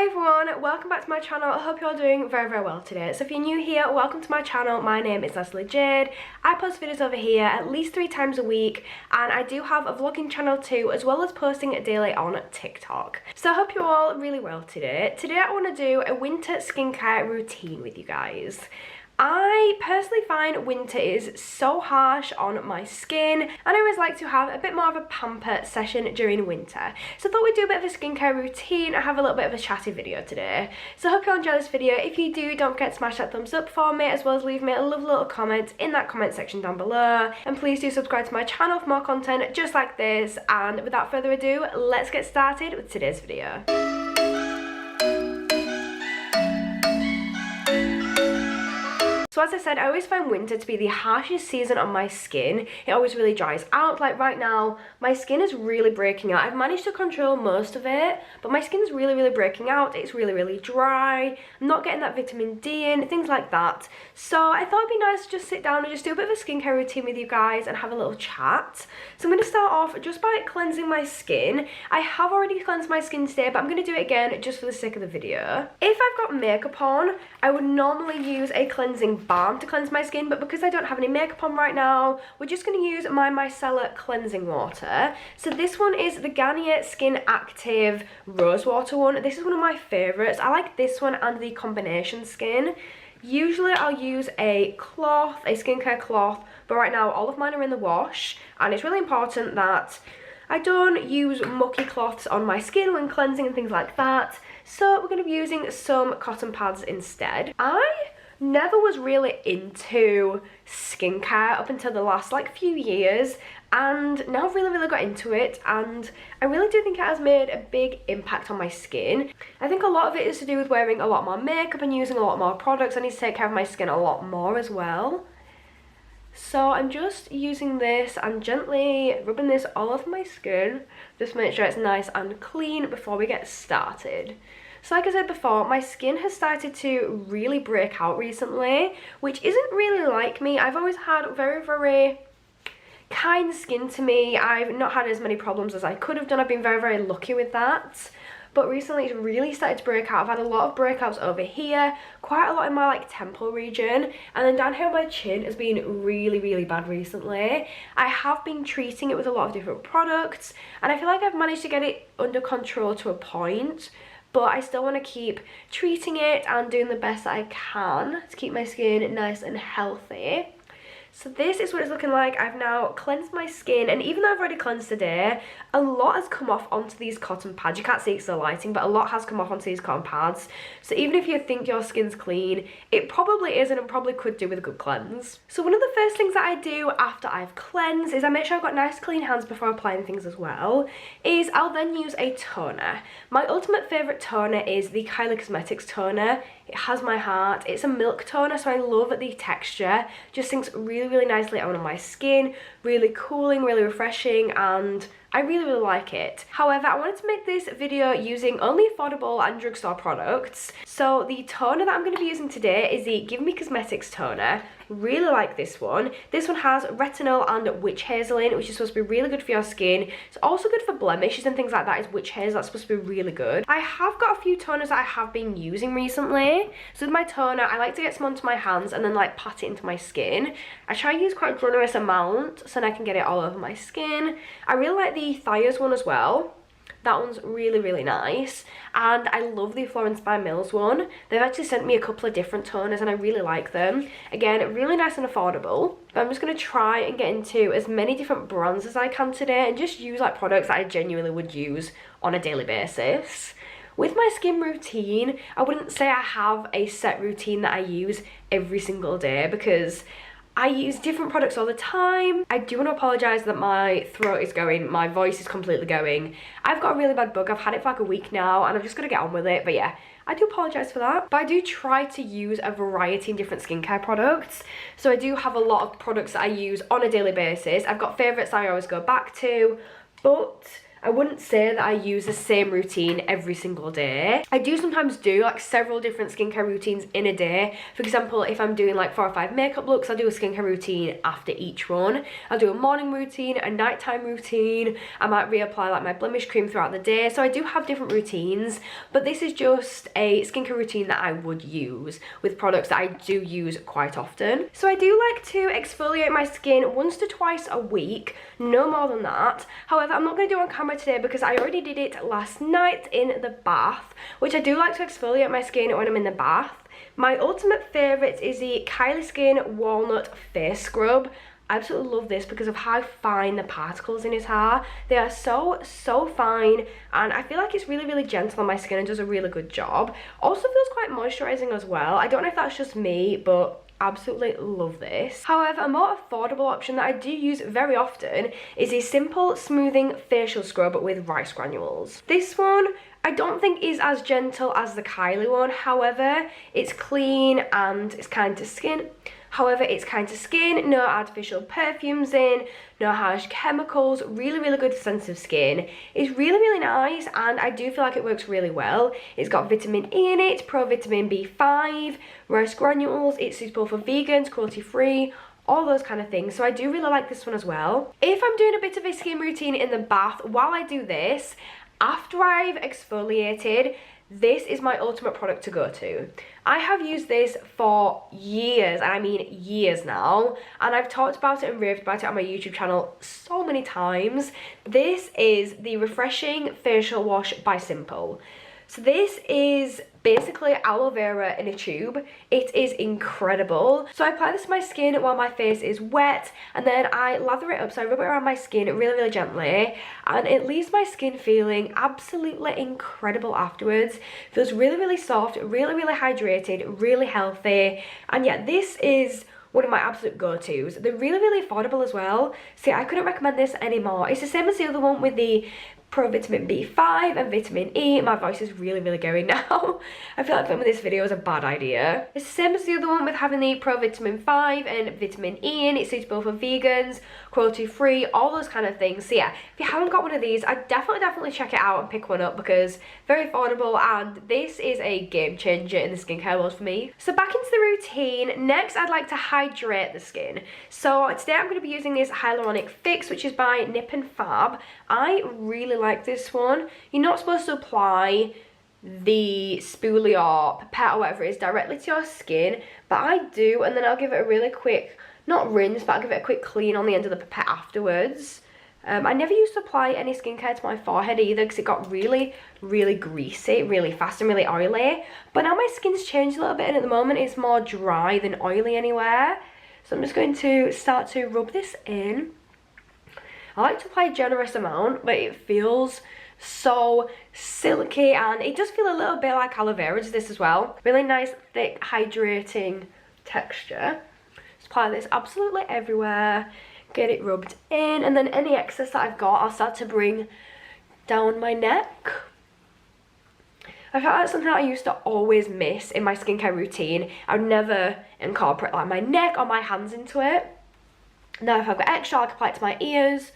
Hi everyone, welcome back to my channel. I hope you're doing very well today. So if you're new here, welcome to my channel. My name is Natalie Jade. I post videos over here at least 3 times a week, and I do have a vlogging channel too, as well as posting daily on TikTok. So I hope you're all really well today. Today I want to do a winter skincare routine with you guys. I personally find winter is so harsh on my skin, and I always like to have a bit more of a pamper session during winter. So I thought we'd do a bit of a skincare routine and have a little bit of a chatty video today. So I hope you enjoy this video. If you do, don't forget to smash that thumbs up for me, as well as leave me a lovely little comment in that comment section down below. And please do subscribe to my channel for more content just like this. And without further ado, let's get started with today's video. So as I said, I always find winter to be the harshest season on my skin. It always really dries out. Like right now, my skin is really breaking out. I've managed to control most of it, but my skin's really breaking out. It's really dry. I'm not getting that vitamin D in, things like that. So I thought it'd be nice to just sit down and just do a bit of a skincare routine with you guys and have a little chat. So I'm going to start off just by cleansing my skin. I have already cleansed my skin today, but I'm going to do it again just for the sake of the video. If I've got makeup on, I would normally use a cleansing balm to cleanse my skin, but because I don't have any makeup on right now, we're just going to use my micellar cleansing water. So this one is the Garnier Skin Active Rose Water one. This is one of my favourites. I like this one and the combination skin. Usually I'll use a cloth, a skincare cloth, but right now all of mine are in the wash, and it's really important that I don't use mucky cloths on my skin when cleansing and things like that. So we're going to be using some cotton pads instead. I never was really into skincare up until the last few years, and now I've really got into it, and I really do think it has made a big impact on my skin. I think a lot of it is to do with wearing a lot more makeup and using a lot more products. I need to take care of my skin a lot more as well. So I'm just using this and gently rubbing this all over my skin, just make sure it's nice and clean before we get started. So like I said before, my skin has started to really break out recently, which isn't really like me. I've always had very kind skin to me. I've not had as many problems as I could have done. I've been very lucky with that. But recently it's really started to break out. I've had a lot of breakouts over here, quite a lot in my temple region, and then down here on my chin has been really bad recently. I have been treating it with a lot of different products, and I feel like I've managed to get it under control to a point, but I still want to keep treating it and doing the best that I can to keep my skin nice and healthy. So this is what it's looking like. I've now cleansed my skin, and even though I've already cleansed today, a lot has come off onto these cotton pads. You can't see it's the lighting, but a lot has come off onto these cotton pads. So even if you think your skin's clean, it probably isn't, and probably could do with a good cleanse. So one of the first things that I do after I've cleansed is I make sure I've got nice clean hands before applying things as well, is I'll then use a toner. My ultimate favourite toner is the Kylie Cosmetics toner. It has my heart. It's a milk toner, so I love the texture. Just sinks really nicely on my skin, really cooling, really refreshing, and I really like it. However, I wanted to make this video using only affordable and drugstore products. So the toner that I'm going to be using today is the Give Me Cosmetics toner. Really like this one. This one has retinol and witch hazel in, which is supposed to be really good for your skin. It's also good for blemishes and things like that. Is witch hazel, that's supposed to be really good. I have got a few toners that I have been using recently. So with my toner, I like to get some onto my hands and then pat it into my skin. I try to use quite a generous amount so that I can get it all over my skin. I really like the Thias one as well. That one's really nice, and I love the Florence by Mills one. They've actually sent me a couple of different toners and I really like them. Again, really nice and affordable. But I'm just going to try and get into as many different brands as I can today and just use products that I genuinely would use on a daily basis. With my skin routine, I wouldn't say I have a set routine that I use every single day, because I use different products all the time. I do want to apologise that my throat is going, my voice is completely going. I've got a really bad bug. I've had it for a week now, and I'm just going to get on with it. But yeah, I do apologise for that. But I do try to use a variety of different skincare products. So I do have a lot of products that I use on a daily basis. I've got favourites I always go back to, but I wouldn't say that I use the same routine every single day. I do sometimes do like several different skincare routines in a day. For example, if I'm doing like 4 or 5 makeup looks, I'll do a skincare routine after each one. I'll do a morning routine, a nighttime routine. I might reapply like my blemish cream throughout the day. So I do have different routines, but this is just a skincare routine that I would use with products that I do use quite often. So I do like to exfoliate my skin once to twice a week, no more than that. However, I'm not going to do it on camera today because I already did it last night in the bath, which I do like to exfoliate my skin when I'm in the bath. My ultimate favourite is the Kylie Skin Walnut Face Scrub. I absolutely love this because of how fine the particles in it are. They are so fine, and I feel like it's really gentle on my skin and does a really good job. Also feels quite moisturising as well. I don't know if that's just me, but absolutely love this. However, a more affordable option that I do use very often is a simple smoothing facial scrub with rice granules. This one I don't think is as gentle as the Kylie one. However, it's clean and it's kind to skin. No artificial perfumes in, no harsh chemicals, really good for sensitive skin. It's really nice, and I do feel like it works really well. It's got vitamin E in it, pro vitamin B5, rice granules, it's suitable for vegans, cruelty free, all those kind of things. So I do really like this one as well. If I'm doing a bit of a skin routine in the bath while I do this, after I've exfoliated, this is my ultimate product to go to. I have used this for years, and I mean years now, and I've talked about it and raved about it on my YouTube channel so many times. This is the Refreshing Facial Wash by Simple. So this is basically aloe vera in a tube. It is incredible. So I apply this to my skin while my face is wet, and then I lather it up. So I rub it around my skin really gently, and it leaves my skin feeling absolutely incredible afterwards. Feels really soft, really hydrated, really healthy. And yeah, this is one of my absolute go-tos. They're really affordable as well. See, I couldn't recommend this anymore. It's the same as the other one with the pro vitamin B5 and vitamin E. My voice is really going now. I feel like filming this video is a bad idea. It's the same as the other one with having the pro vitamin 5 and vitamin E in. It's suitable for vegans, cruelty free, all those kind of things. So yeah, if you haven't got one of these, I definitely check it out and pick one up because very affordable, and this is a game changer in the skincare world for me. So back into the routine. Next, I'd like to hydrate the skin. So today I'm going to be using this hyaluronic fix, which is by Nip and Fab. I really like this one. You're not supposed to apply the spoolie or pipette or whatever it is directly to your skin, but I do, and then I'll give it a really quick, not rinse, but I'll give it a quick clean on the end of the pipette afterwards. I never used to apply any skincare to my forehead either because it got really greasy really fast and really oily, but now my skin's changed a little bit, and at the moment it's more dry than oily anywhere. So I'm just going to start to rub this in. I like to apply a generous amount, but it feels so silky, and it does feel a little bit like aloe vera does this as well. Really nice, thick, hydrating texture. Just apply this absolutely everywhere, get it rubbed in, and then any excess that I've got, I'll start to bring down my neck. I felt like something that I used to always miss in my skincare routine. I would never incorporate like my neck or my hands into it. Now if I've got extra, I can apply it to my ears,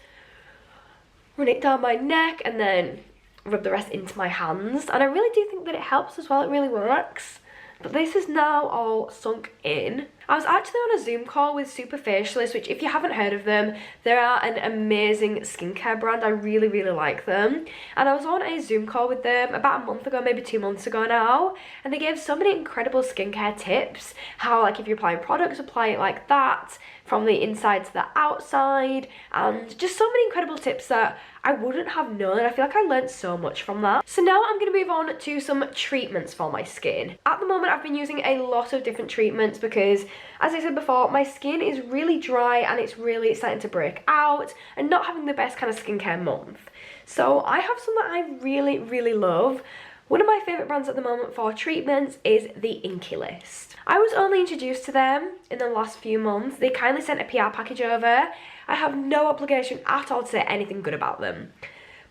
run it down my neck, and then rub the rest into my hands. And I really do think that it helps as well. It really works. But this is now all sunk in. I was actually on a Zoom call with Super Facialist, which if you haven't heard of them, they are an amazing skincare brand. I really like them. And I was on a Zoom call with them about a month ago, maybe 2 months ago now, and they gave so many incredible skincare tips. How, like, if you're applying products, apply it like that, from the inside to the outside, and just so many incredible tips that I wouldn't have known. I feel like I learned so much from that. So now I'm going to move on to some treatments for my skin. At the moment, I've been using a lot of different treatments because, as I said before, my skin is really dry and it's really starting to break out and not having the best kind of skincare month. So I have some that I really love. One of my favourite brands at the moment for treatments is the Inky List. I was only introduced to them in the last few months. They kindly sent a PR package over. I have no obligation at all to say anything good about them,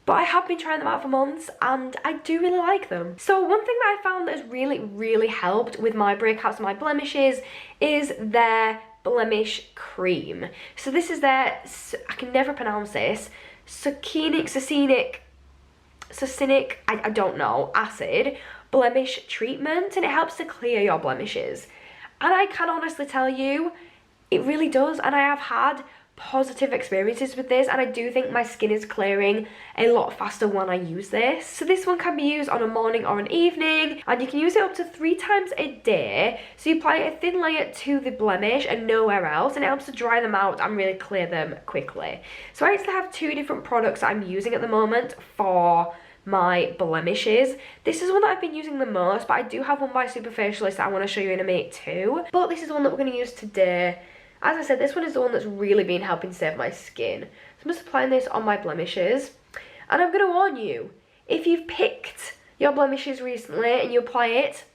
but I have been trying them out for months and I do really like them. So one thing that I found that has really helped with my breakouts and my blemishes is their blemish cream. So this is their, I can never pronounce this, succinic succinic, I don't know, acid blemish treatment, and it helps to clear your blemishes. And I can honestly tell you, it really does, and I have had positive experiences with this, and I do think my skin is clearing a lot faster when I use this. So this one can be used on a morning or an evening, and you can use it up to 3 times a day. So you apply a thin layer to the blemish and nowhere else, and it helps to dry them out and really clear them quickly. So I actually have 2 different products that I'm using at the moment for my blemishes. This is one that I've been using the most, but I do have one by Superfacialist that I want to show you in a minute too. But this is the one that we're going to use today. As I said, this one is the one that's really been helping save my skin. So I'm just applying this on my blemishes. And I'm going to warn you, if you've picked your blemishes recently and you apply it,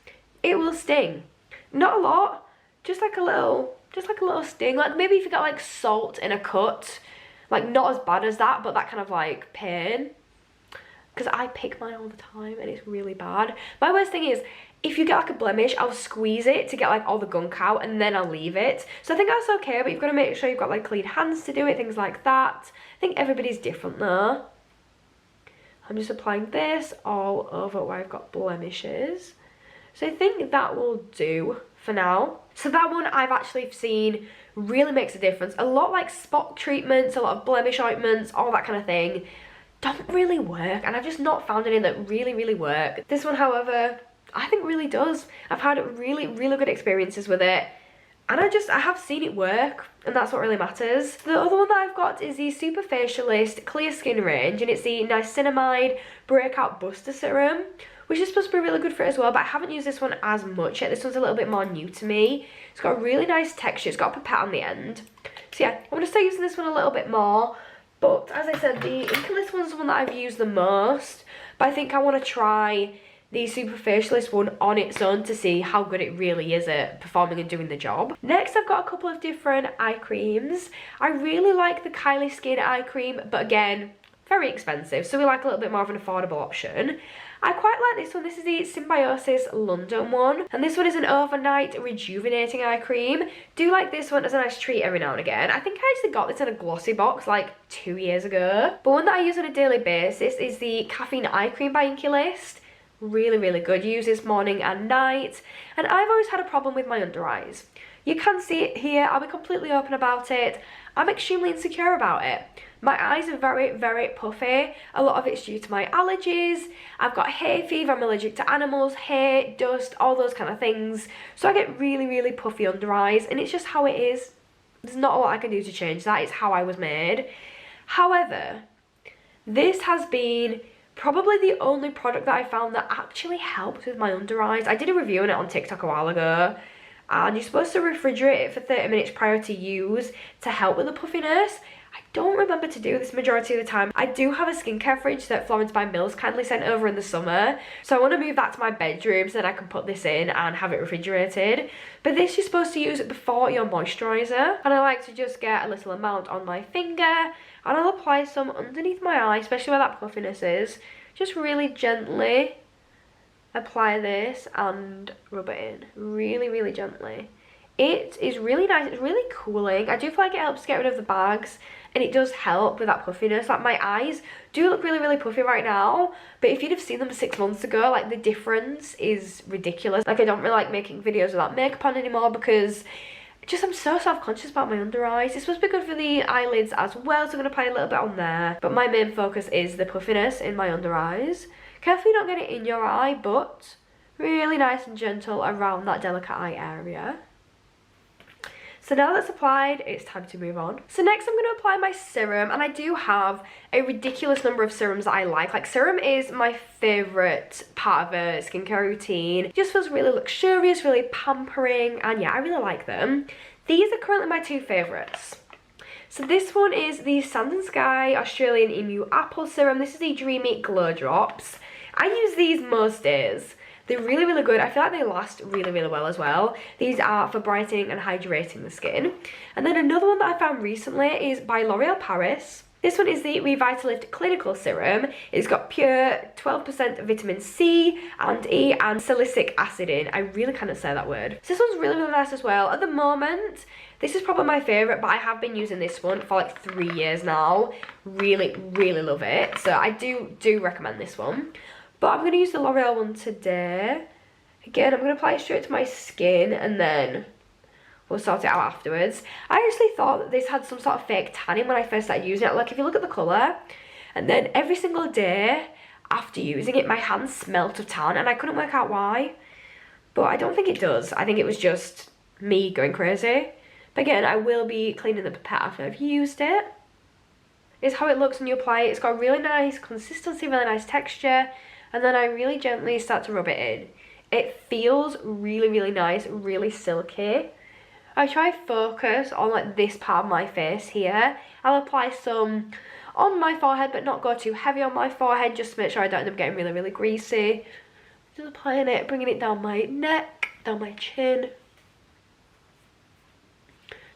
it will sting. Not a lot, just like a little sting. Like maybe if you got like salt in a cut, like not as bad as that, but that kind of like pain. Because I pick mine all the time and it's really bad. My worst thing is, if you get like a blemish, I'll squeeze it to get like all the gunk out and then I'll leave it. So I think that's okay, but you've got to make sure you've got like clean hands to do it, things like that. I think everybody's different though. I'm just applying this all over where I've got blemishes. So I think that will do for now. So that one I've actually seen really makes a difference. A lot like spot treatments, a lot of blemish ointments, all that kind of thing don't really work, and I've just not found any that really work. This one, however, I think really does. I've had really good experiences with it, and I have seen it work, and that's what really matters. The other one that I've got is the Superfacialist Clear Skin range, and it's the Niacinamide Breakout Buster Serum, which is supposed to be really good for it as well, but I haven't used this one as much yet. This one's a little bit more new to me. It's got a really nice texture. It's got a pipette on the end. So yeah, I'm going to start using this one a little bit more. But as I said, the Inkless one's the one that I've used the most. But I think I want to try the Superfacialist one on its own to see how good it really is at performing and doing the job. Next, I've got a couple of different eye creams. I really like the Kylie Skin eye cream, but again, very expensive. So we like a little bit more of an affordable option. I quite like this one. This is the Symbiosis London one. And this one is an overnight rejuvenating eye cream. Do like this one as a nice treat every now and again. I think I actually got this in a glossy box like 2 years ago. But one that I use on a daily basis is the Caffeine Eye Cream by Inkless. Really good. Use this morning and night. And I've always had a problem with my under eyes. You can see it here. I'll be completely open about it. I'm extremely insecure about it. My eyes are very puffy. A lot of it's due to my allergies. I've got hay fever, I'm allergic to animals, hair, dust, all those kind of things. So I get really puffy under eyes, and it's just how it is. There's not a lot I can do to change that. It's how I was made. However, this has been probably the only product that I found that actually helps with my under eyes. I did a review on it on TikTok a while ago, and you're supposed to refrigerate it for 30 minutes prior to use to help with the puffiness. I don't remember to do this majority of the time. I do have a skincare fridge that Florence by Mills kindly sent over in the summer, so I want to move that to my bedroom so that I can put this in and have it refrigerated. But this you're supposed to use it before your moisturiser, and I like to just get a little amount on my finger, and I'll apply some underneath my eye, especially where that puffiness is. Just really gently apply this and rub it in really gently. It is really nice. It's really cooling. I do feel like it helps get rid of the bags, and it does help with that puffiness. Like, my eyes do look really puffy right now, but if you'd have seen them 6 months ago, like, the difference is ridiculous. Like, I don't really like making videos without makeup on anymore because just I'm so self-conscious about my under eyes. It's supposed to be good for the eyelids as well, so I'm going to apply a little bit on there, but my main focus is the puffiness in my under eyes. Carefully not get it in your eye, but really nice and gentle around that delicate eye area. So now that's applied, it's time to move on. So next I'm going to apply my serum, and I do have a ridiculous number of serums that I like. Like, serum is my favourite part of a skincare routine. It just feels really luxurious, really pampering, and yeah, I really like them. These are currently my 2 favourites. So this one is the Sand and Sky Australian Emu Apple Serum. This is the Dreamy Glow Drops. I use these most days. They're really good. I feel like they last really well as well. These are for brightening and hydrating the skin. And then another one that I found recently is by L'Oreal Paris. This one is the Revitalift Clinical Serum. It's got pure 12% vitamin C and E and salicylic acid in. I really cannot say that word. So this one's really nice as well. At the moment, This is probably my favourite, but I have been using this one for like 3 years now. Really, really love it. So I do recommend this one. But I'm going to use the L'Oreal one today. Again, I'm going to apply it straight to my skin and then we'll sort it out afterwards. I actually thought that this had some sort of fake tanning when I first started using it. Like, if you look at the colour, and then every single day after using it, my hands smelt of tan, and I couldn't work out why. But I don't think it does. I think it was just me going crazy. But again, I will be cleaning the pipette after I've used it. It's how it looks when you apply it. It's got a really nice consistency, really nice texture, and then I really gently start to rub it in. It feels really, really nice, really silky. I try focus on like this part of my face here. I'll apply some on my forehead, but not go too heavy on my forehead, just to make sure I don't end up getting really, really greasy. Just applying it, bringing it down my neck, down my chin.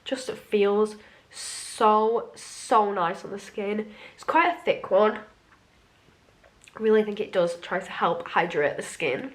Just feels so nice on the skin. It's quite a thick one. I really think it does try to help hydrate the skin.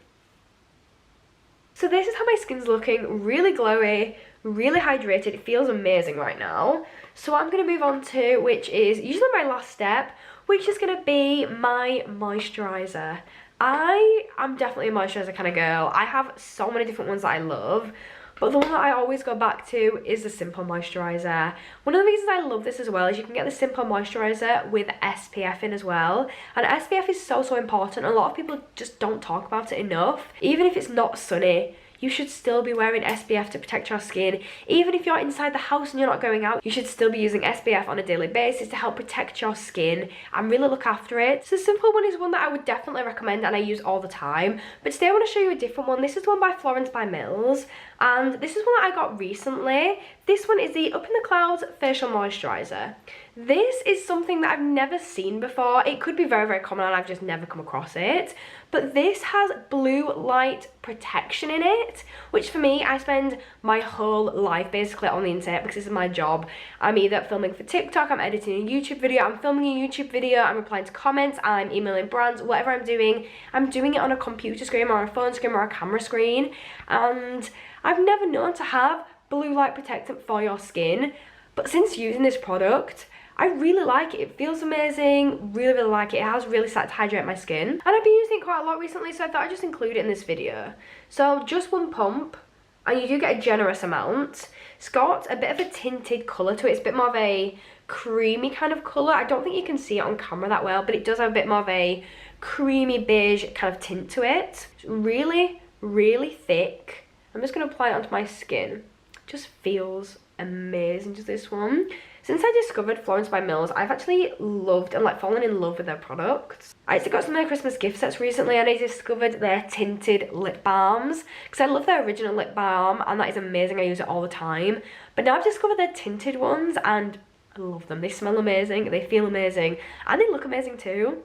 So this is how my skin's looking. Really glowy, really hydrated. It feels amazing right now. So what I'm going to move on to, which is usually my last step, which is going to be my moisturiser. I am definitely a moisturiser kind of girl. I have so many different ones that I love, but the one that I always go back to is the Simple Moisturiser. One of the reasons I love this as well is you can get the Simple Moisturiser with SPF in as well. And SPF is so important. A lot of people just don't talk about it enough. Even if it's not sunny, you should still be wearing SPF to protect your skin. Even if you're inside the house and you're not going out, you should still be using SPF on a daily basis to help protect your skin and really look after it. So the Simple one is one that I would definitely recommend and I use all the time. But today I want to show you a different one. This is one by Florence by Mills, and this is one that I got recently. This one is the Up in the Clouds Facial Moisturiser. This is something that I've never seen before. It could be very, very common and I've just never come across it. But this has blue light protection in it, which for me, I spend my whole life basically on the internet because this is my job. I'm either filming for TikTok, I'm editing a YouTube video, I'm filming a YouTube video, I'm replying to comments, I'm emailing brands, whatever I'm doing it on a computer screen or a phone screen or a camera screen. And I've never known to have blue light protectant for your skin. But since using this product, I really like it. It feels amazing. Really, really like it. It has really started to hydrate my skin. And I've been using it quite a lot recently, so I thought I'd just include it in this video. So just one pump, and you do get a generous amount. It's got a bit of a tinted colour to it. It's a bit more of a creamy kind of colour. I don't think you can see it on camera that well, but it does have a bit more of a creamy beige kind of tint to it. It's really, really thick. I'm just going to apply it onto my skin. Just feels amazing, just this one. Since I discovered Florence by Mills, I've actually loved and like fallen in love with their products. I actually got some of their Christmas gift sets recently and I discovered their tinted lip balms because I love their original lip balm and that is amazing. I use it all the time. But now I've discovered their tinted ones and I love them. They smell amazing, they feel amazing, and they look amazing too.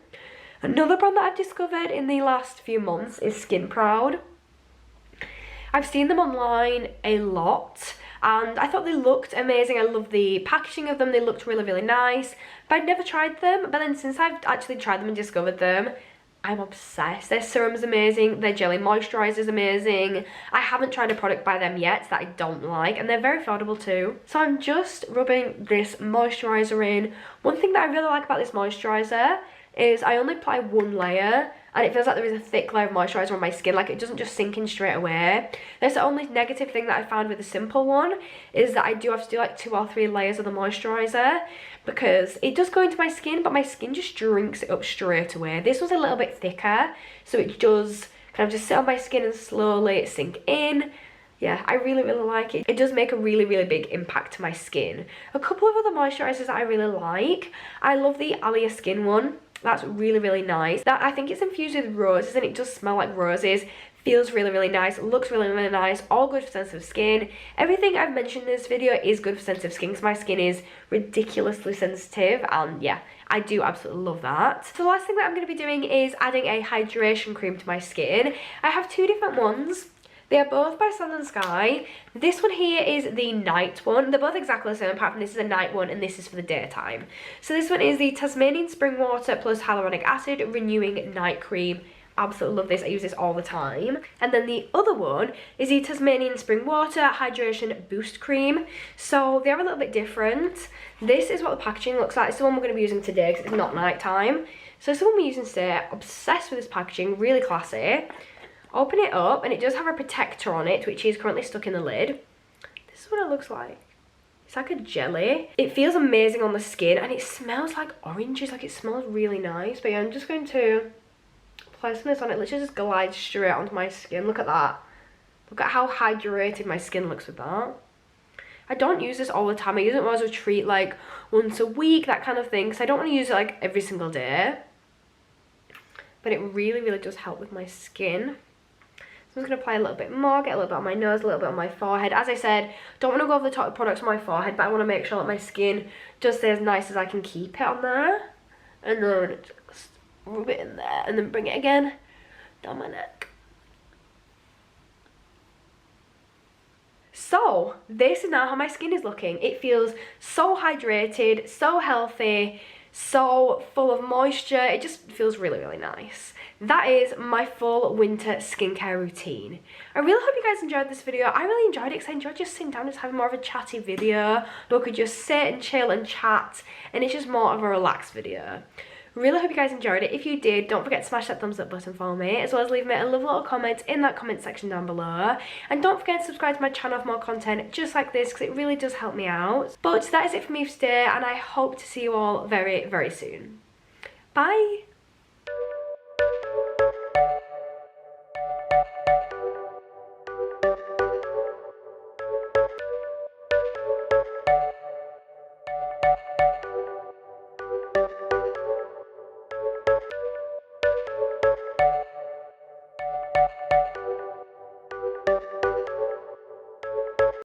Another brand that I've discovered in the last few months is Skin Proud. I've seen them online a lot and I thought they looked amazing. I love the packaging of them. They looked really, really nice. But I'd never tried them. But then since I've actually tried them and discovered them, I'm obsessed. Their serum's amazing. Their jelly moisturizer's amazing. I haven't tried a product by them yet that I don't like. And they're very affordable too. So I'm just rubbing this moisturizer in. One thing that I really like about this moisturizer is I only apply one layer and it feels like there is a thick layer of moisturiser on my skin. Like, it doesn't just sink in straight away. That's the only negative thing that I found with the Simple one, is that I do have to do like 2 or 3 layers of the moisturiser because it does go into my skin, but my skin just drinks it up straight away. This one's a little bit thicker, so it does kind of just sit on my skin and slowly sink in. Yeah, I really, really like it. It does make a really, really big impact to my skin. A couple of other moisturisers that I really like. I love the Alia Skin one. That's really, really nice. That, I think it's infused with roses and it does smell like roses. Feels really, really nice. Looks really, really nice. All good for sensitive skin. Everything I've mentioned in this video is good for sensitive skin because my skin is ridiculously sensitive. And yeah, I do absolutely love that. So the last thing that I'm going to be doing is adding a hydration cream to my skin. I have 2 different ones. They are both by Sun and Sky. This one here is the night one. They're both exactly the same, apart from this is a night one and this is for the daytime. So this one is the Tasmanian Spring Water plus Hyaluronic Acid Renewing Night Cream absolutely love this. I use this all the time. And then the other one is the Tasmanian Spring Water Hydration Boost Cream. So they are a little bit different. This is what the packaging looks like. It's the one we're going to be using today because it's not night time. So it's the one we're using today. Obsessed with this packaging, really classy. Open it up and it does have a protector on it, which is currently stuck in the lid. This is what it looks like. It's like a jelly. It feels amazing on the skin and it smells like oranges. Like, it smells really nice. But yeah, I'm just going to apply some of this on it. Literally just glides straight onto my skin. Look at that. Look at how hydrated my skin looks with that. I don't use this all the time. I use it more as a treat, like once a week, that kind of thing, because I don't want to use it like every single day. But it really, really does help with my skin. So I'm just going to apply a little bit more, get a little bit on my nose, a little bit on my forehead. As I said, don't want to go over the top of products on my forehead, but I want to make sure that my skin just stay as nice as I can keep it on there. And then just rub it in there and then bring it again down my neck. So this is now how my skin is looking. It feels so hydrated, so healthy, so full of moisture. It just feels really, really nice. That is my full winter skincare routine. I really hope you guys enjoyed this video. I really enjoyed it because I enjoyed just sitting down, just having more of a chatty video. We could just sit and chill and chat, and it's just more of a relaxed video. Really hope you guys enjoyed it. If you did, don't forget to smash that thumbs up button for me, as well as leave me a lovely little comment in that comment section down below. And don't forget to subscribe to my channel for more content just like this, because it really does help me out. But that is it for me for today, and I hope to see you all very, very soon. Bye!